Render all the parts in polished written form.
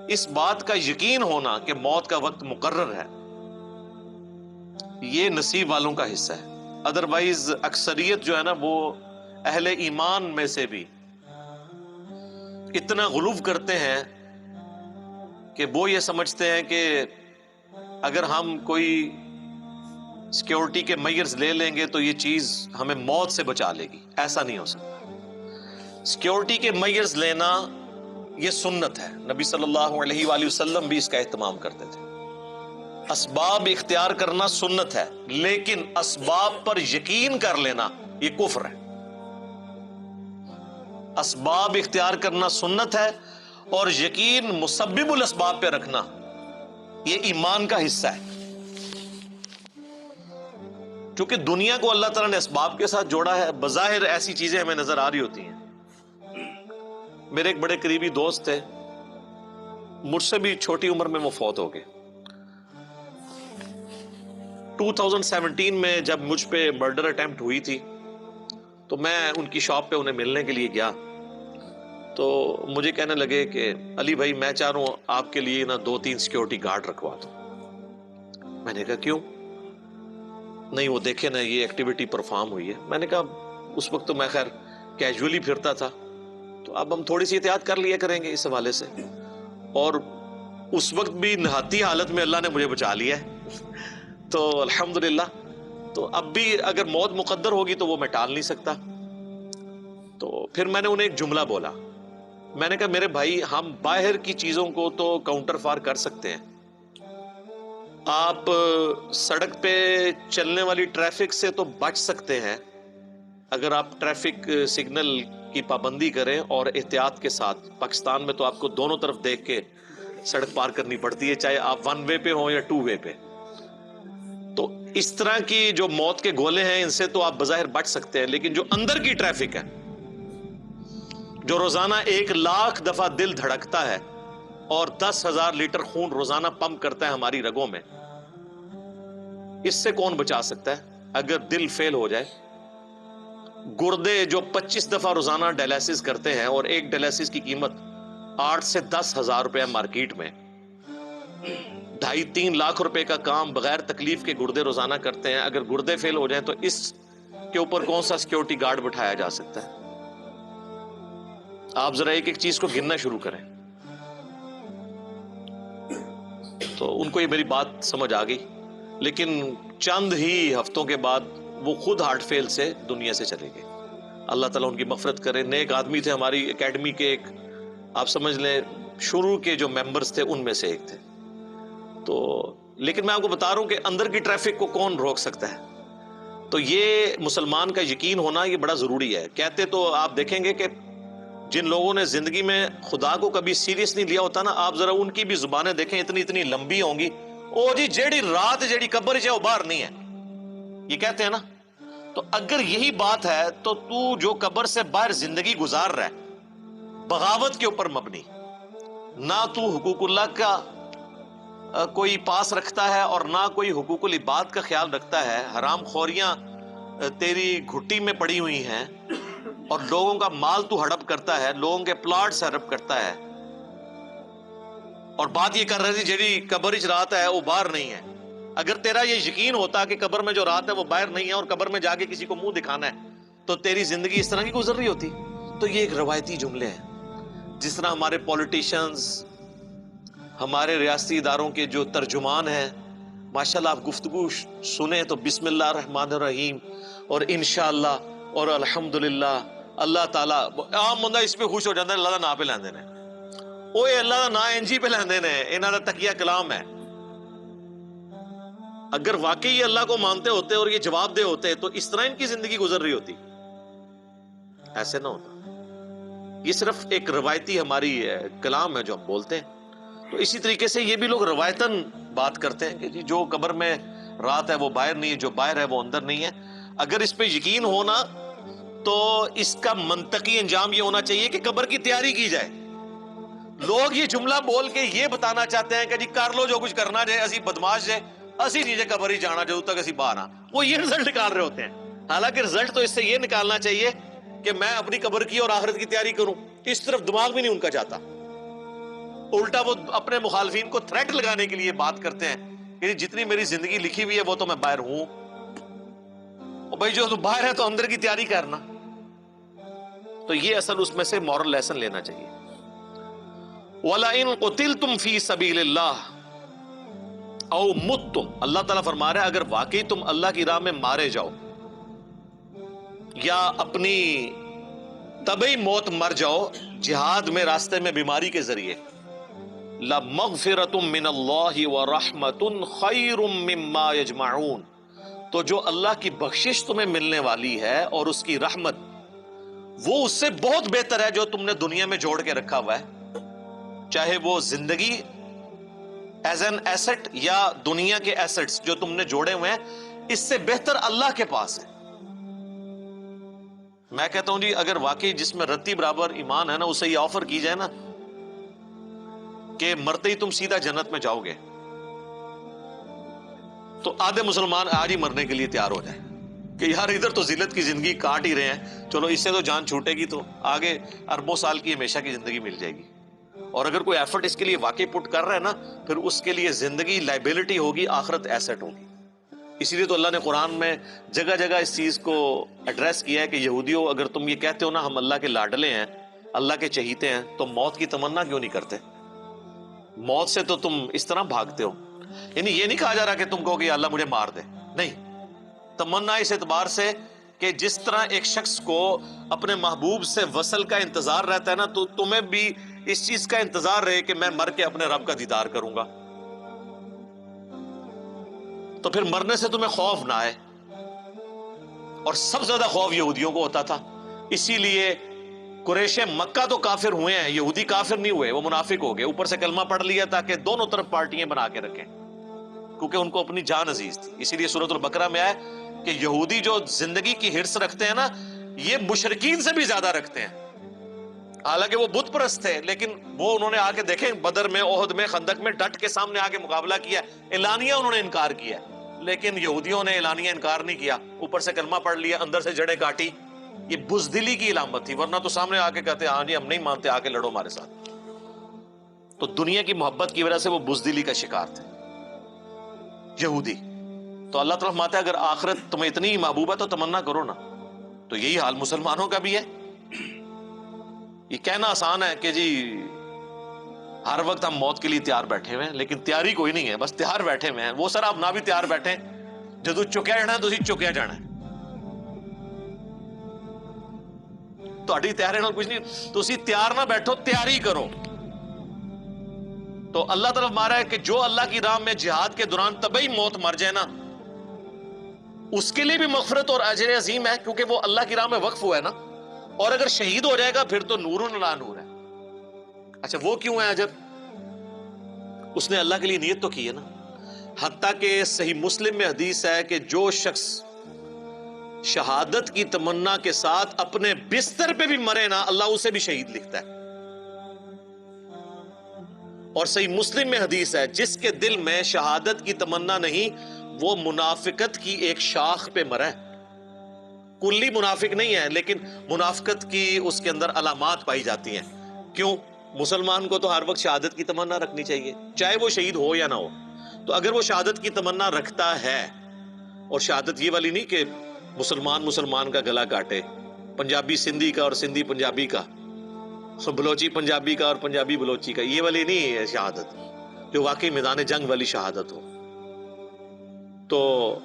اس بات کا یقین ہونا کہ موت کا وقت مقرر ہے، یہ نصیب والوں کا حصہ ہے. ادروائز اکثریت جو ہے نا وہ اہل ایمان میں سے بھی اتنا غلو کرتے ہیں کہ وہ یہ سمجھتے ہیں کہ اگر ہم کوئی سیکیورٹی کے میئرز لے لیں گے تو یہ چیز ہمیں موت سے بچا لے گی. ایسا نہیں ہو سکتا. سیکیورٹی کے میئرز لینا یہ سنت ہے، نبی صلی اللہ علیہ وآلہ وسلم بھی اس کا اہتمام کرتے تھے. اسباب اختیار کرنا سنت ہے، لیکن اسباب پر یقین کر لینا یہ کفر ہے. اسباب اختیار کرنا سنت ہے اور یقین مسبب الاسباب پہ رکھنا یہ ایمان کا حصہ ہے. چونکہ دنیا کو اللہ تعالیٰ نے اسباب کے ساتھ جوڑا ہے، بظاہر ایسی چیزیں ہمیں نظر آ رہی ہوتی ہیں. میرے ایک بڑے قریبی دوست تھے، مجھ سے بھی چھوٹی عمر میں وہ فوت ہو گئے. 2017 میں جب مجھ پہ مرڈر اٹیمپٹ ہوئی تھی تو میں ان کی شاپ پہ انہیں ملنے کے لیے گیا تو مجھے کہنے لگے کہ علی بھائی میں چاہ رہا ہوں آپ کے لیے نا 2-3 سیکیورٹی گارڈ رکھوا دوں. میں نے کہا کیوں؟ نہیں وہ دیکھیں نا یہ ایکٹیویٹی پرفارم ہوئی ہے. میں نے کہا اس وقت تو میں خیر کیجولی پھرتا تھا، تو اب ہم تھوڑی سی احتیاط کر لیا کریں گے اس حوالے سے. اور اس وقت بھی نہاتی حالت میں اللہ نے مجھے بچا لیا ہے تو الحمدللہ. تو اب بھی اگر موت مقدر ہوگی تو وہ میں ٹال نہیں سکتا. تو پھر میں نے انہیں ایک جملہ بولا. میں نے کہا میرے بھائی ہم باہر کی چیزوں کو تو کاؤنٹر فار کر سکتے ہیں، آپ سڑک پہ چلنے والی ٹریفک سے تو بچ سکتے ہیں اگر آپ ٹریفک سگنل کی پابندی کریں اور احتیاط کے ساتھ. پاکستان میں تو آپ کو دونوں طرف دیکھ کے سڑک پار کرنی پڑتی ہے، چاہے آپ 1 وے پہ ہوں یا 2 وے پہ. تو اس طرح کی جو موت کے گولے ہیں ان سے تو آپ بظاہر بچ سکتے ہیں، لیکن جو اندر کی ٹریفک ہے جو روزانہ 1,00,000 دفعہ دل دھڑکتا ہے اور 10,000 لیٹر خون روزانہ پمپ کرتا ہے ہماری رگوں میں، اس سے کون بچا سکتا ہے؟ اگر دل فیل ہو جائے، گردے جو 25 دفعہ روزانہ ڈائلیسس کرتے ہیں اور ایک ڈائلیسس کی قیمت 8 سے 10,000 روپے مارکیٹ میں، 2.5-3 لاکھ روپے کا کام بغیر تکلیف کے گردے روزانہ کرتے ہیں. اگر گردے فیل ہو جائیں تو اس کے اوپر کون سا سیکیورٹی گارڈ بٹھایا جا سکتا ہے؟ آپ ذرا ایک ایک چیز کو گننا شروع کریں. تو ان کو یہ میری بات سمجھ آ گئی، لیکن چند ہی ہفتوں کے بعد وہ خود ہارٹ فیل سے دنیا سے چلے گئے. اللہ تعالیٰ ان کی مغفرت کرے. نیک آدمی تھے، ہماری اکیڈمی کے ایک آپ سمجھ لیں شروع کے جو ممبرز تھے ان میں سے ایک تھے. تو لیکن میں آپ کو بتا رہا ہوں کہ اندر کی ٹریفک کو کون روک سکتا ہے؟ تو یہ مسلمان کا یقین ہونا یہ بڑا ضروری ہے. کہتے تو آپ دیکھیں گے کہ جن لوگوں نے زندگی میں خدا کو کبھی سیریس نہیں لیا ہوتا نا، آپ ذرا ان کی بھی زبانیں دیکھیں، اتنی لمبی ہوں گی. او جی جیڑی رات جیڑی قبر ہے وہ باہر نہیں ہے، یہ کہتے ہیں نا. تو اگر یہی بات ہے تو جو قبر سے باہر زندگی گزار رہا ہے بغاوت کے اوپر مبنی، نہ تو حقوق اللہ کا کوئی پاس رکھتا ہے اور نہ کوئی حقوق العباد کا خیال رکھتا ہے، حرام خوریاں تیری گھٹی میں پڑی ہوئی ہیں اور لوگوں کا مال تو ہڑپ کرتا ہے، لوگوں کے پلاٹس ہڑپ کرتا ہے، اور بات یہ کر رہے تھی جیڑی قبر وچ رات ہے وہ باہر نہیں ہے. اگر تیرا یہ یقین ہوتا کہ قبر میں جو رات ہے وہ باہر نہیں ہے اور قبر میں جا کے کسی کو منہ دکھانا ہے تو تیری زندگی اس طرح کی گزر رہی ہوتی. تو یہ ایک روایتی جملے ہیں. جس طرح ہمارے پولیٹیشنز، ہمارے ریاستی اداروں کے جو ترجمان ہیں، ماشاءاللہ آپ گفتگو سنیں تو بسم اللہ الرحمن الرحیم اور انشاءاللہ اور الحمدللہ اللہ تعالیٰ، عام بندہ اس پہ خوش ہو جاتا ہے اللہ دا نا پہ لیندے نے، اوے اللہ دا نا انجی پہ لیندے نے، انہاں دا تقیہ کلام ہے. اگر واقعی اللہ کو مانتے ہوتے اور یہ جواب دے ہوتے تو اس طرح ان کی زندگی گزر رہی ہوتی؟ ایسے نہ ہوتا. یہ صرف ایک روایتی ہماری کلام ہے جو ہم بولتے ہیں. تو اسی طریقے سے یہ بھی لوگ روایتاً بات کرتے ہیں کہ جی جو قبر میں رات ہے وہ باہر نہیں ہے، جو باہر ہے وہ اندر نہیں ہے. اگر اس پہ یقین ہونا تو اس کا منطقی انجام یہ ہونا چاہیے کہ قبر کی تیاری کی جائے. لوگ یہ جملہ بول کے یہ بتانا چاہتے ہیں کہ جی کر لو جو کچھ کرنا جائے، اسی بدماش جائے، اسی نیچے قبر ہی جانا جدوں تک اسی باہر آ. وہ یہ رزلٹ نکال رہے ہوتے ہیں. حالانکہ رزلٹ تو اس سے یہ نکالنا چاہیے کہ میں اپنی قبر کی اور آخرت کی تیاری کروں. اس طرف دماغ بھی نہیں ان کا جاتا. الٹا وہ اپنے مخالفین کو تھریٹ لگانے کے لیے بات کرتے ہیں کہ جتنی میری زندگی لکھی ہوئی ہے وہ تو میں باہر ہوں. اور بھائی جو تو باہر ہے تو اندر کی تیاری کرنا. تو یہ اصل اس میں سے مورل لیسن لینا چاہیے. وَلَئِن قُتِلْتُمْ فِي سَبِيلِ اللَّهِ او مُتْتُمْ، اللہ تعالیٰ فرما رہا ہے اگر واقعی تم اللہ کی راہ میں مارے جاؤ یا اپنی طبعی موت مر جاؤ جہاد میں، راستے میں بیماری کے ذریعے، لَمَغْفِرَةٌ مِّنَ اللَّهِ وَرَحْمَةٌ خَيْرٌ مِّمَّا يَجْمَعُونَ، تو جو اللہ کی بخشش تمہیں ملنے والی ہے اور اس کی رحمت، وہ اس سے بہت بہتر ہے جو تم نے دنیا میں جوڑ کے رکھا ہوا ہے، چاہے وہ زندگی ایز این ایسٹ یا دنیا کے ایسٹس جو تم نے جوڑے ہوئے ہیں، اس سے بہتر اللہ کے پاس ہے. میں کہتا ہوں جی اگر واقعی جس میں رتی برابر ایمان ہے نا، اسے یہ آفر کی جائے نا کہ مرتے ہی تم سیدھا جنت میں جاؤ گے، تو آدھے مسلمان آج ہی مرنے کے لیے تیار ہو جائے کہ یار ادھر تو ذلت کی زندگی کاٹ ہی رہے ہیں، چلو اس سے تو جان چھوٹے گی تو آگے اربوں سال کی ہمیشہ کی زندگی مل جائے گی. اور اگر کوئی ایفرٹ اس کے لیے واقعی پٹ کر رہا ہے نا، پھر اس کے لیے زندگی لائبلٹی ہوگی، آخرت ایسٹ ہوگی. اسی لیے تو اللہ نے قرآن میں جگہ جگہ اس چیز کو ایڈریس کیا ہے کہ یہودیوں اگر تم یہ کہتے ہو نا ہم اللہ کے لاڈلے ہیں، اللہ کے چہیتے ہیں، تو موت کی تمنا کیوں نہیں کرتے؟ موت سے تو تم اس طرح بھاگتے ہو. یعنی یہ نہیں کہا جا رہا کہ تم کہو کہ اللہ مجھے مار دے، نہیں، تمنا اس اعتبار سے کہ جس طرح ایک شخص کو اپنے محبوب سے وصل کا انتظار رہتا ہے نا، تو تمہیں بھی اس چیز کا انتظار رہے کہ میں مر کے اپنے رب کا دیدار کروں گا. تو پھر مرنے سے تمہیں خوف نہ آئے. اور سب سے زیادہ خوف یہودیوں کو ہوتا تھا، اسی لیے قریش مکہ تو کافر ہوئے ہیں، یہودی کافر نہیں ہوئے، وہ منافق ہو گئے، اوپر سے کلمہ پڑھ لیا تاکہ دونوں طرف پارٹیاں بنا کے رکھیں، کیونکہ ان کو اپنی جان عزیز تھی. اسی لیے سورۃ البقرہ میں آئے کہ یہودی جو زندگی کی ہرس رکھتے ہیں نا، یہ مشرکین سے بھی زیادہ رکھتے ہیں. حالانکہ وہ بت پرست تھے، لیکن وہ انہوں نے آ کے دیکھیں بدر میں، احد میں، خندق میں ڈٹ کے سامنے آ کے مقابلہ کیا، اعلانیہ انہوں نے انکار کیا. لیکن یہودیوں نے اعلانیہ انکار نہیں کیا، اوپر سے کلمہ پڑھ لیا، اندر سے جڑیں کاٹی. یہ بزدلی کی علامت تھی، ورنہ تو سامنے آ کے کہتے ہاں جی ہم نہیں مانتے، آ کے لڑو ہمارے ساتھ. تو دنیا کی محبت کی وجہ سے وہ بزدلی کا شکار تھے یہودی. تو اللہ تعالیٰ فرماتا ہے اگر آخرت تمہیں اتنی محبوب ہے تو تمنا کرو نا. تو یہی حال مسلمانوں کا بھی ہے. یہ کہنا آسان ہے کہ جی ہر وقت ہم موت کے لیے تیار بیٹھے ہوئے ہیں، لیکن تیاری کوئی نہیں ہے، بس تیار بیٹھے ہوئے ہیں. وہ سر آپ نہ بھی تیار بیٹھیں، جدو چکیا جانا ہے تو چکیا جانا ہے. تہاڈی تیاری نال کچھ نہیں، تسی تیار نہ بیٹھو، تیاری کرو. تو اللہ تعالیٰ مارا ہے کہ جو اللہ کی راہ میں جہاد کے دوران طبعی موت مر جائے نا، اس کے لیے بھی مغفرت اور اجر عظیم ہے، کیونکہ وہ اللہ کی راہ میں وقف ہوا ہے نا. اور اگر شہید ہو جائے گا پھر تو نور لا نور ہے. اچھا وہ کیوں ہے اجر؟ اس نے اللہ کے لیے نیت تو کی ہے نا. حتیٰ کہ صحیح مسلم میں حدیث ہے کہ جو شخص شہادت کی تمنا کے ساتھ اپنے بستر پہ بھی مرے نا، اللہ اسے بھی شہید لکھتا ہے. اور صحیح مسلم میں حدیث ہے جس کے دل میں شہادت کی تمنا نہیں، وہ منافقت کی ایک شاخ پہ مرا ہے. کلی منافق نہیں ہے، لیکن منافقت کی اس کے اندر علامات پائی جاتی ہیں. کیوں؟ مسلمان کو تو ہر وقت شہادت کی تمنا رکھنی چاہیے، چاہے وہ شہید ہو یا نہ ہو. تو اگر وہ شہادت کی تمنا رکھتا ہے، اور شہادت یہ والی نہیں کہ مسلمان کا گلا کاٹے، پنجابی سندھی کا اور سندھی پنجابی کا، بلوچی پنجابی کا اور پنجابی بلوچی کا، یہ والی نہیں ہے شہادت، جو واقعی میدان جنگ والی شہادت ہو. تو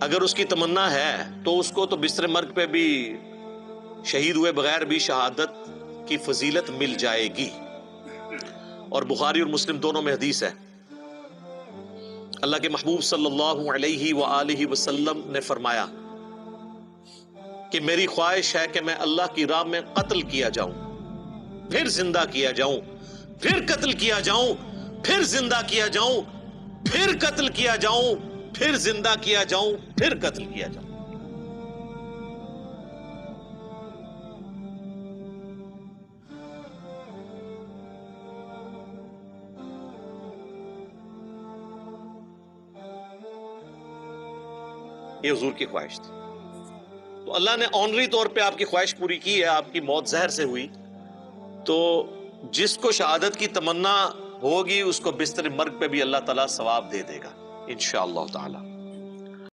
اگر اس کی تمنا ہے تو اس کو تو بستر مرگ پہ بھی شہید ہوئے بغیر بھی شہادت کی فضیلت مل جائے گی. اور بخاری اور مسلم دونوں میں حدیث ہے، اللہ کے محبوب صلی اللہ علیہ وآلہ وسلم نے فرمایا کہ میری خواہش ہے کہ میں اللہ کی راہ میں قتل کیا جاؤں، پھر زندہ کیا جاؤں، پھر قتل کیا جاؤں، پھر زندہ کیا جاؤں، پھر قتل کیا جاؤں، پھر زندہ کیا جاؤں، پھر قتل کیا جاؤں. یہ حضور کی خواہش تھی. تو اللہ نے آنری طور پہ آپ کی خواہش پوری کی ہے. آپ کی موت زہر سے ہوئی، تو جس کو شہادت کی تمنا ہوگی اس کو بستر مرگ پہ بھی اللہ تعالیٰ ثواب دے دے گا انشاءاللہ تعالی.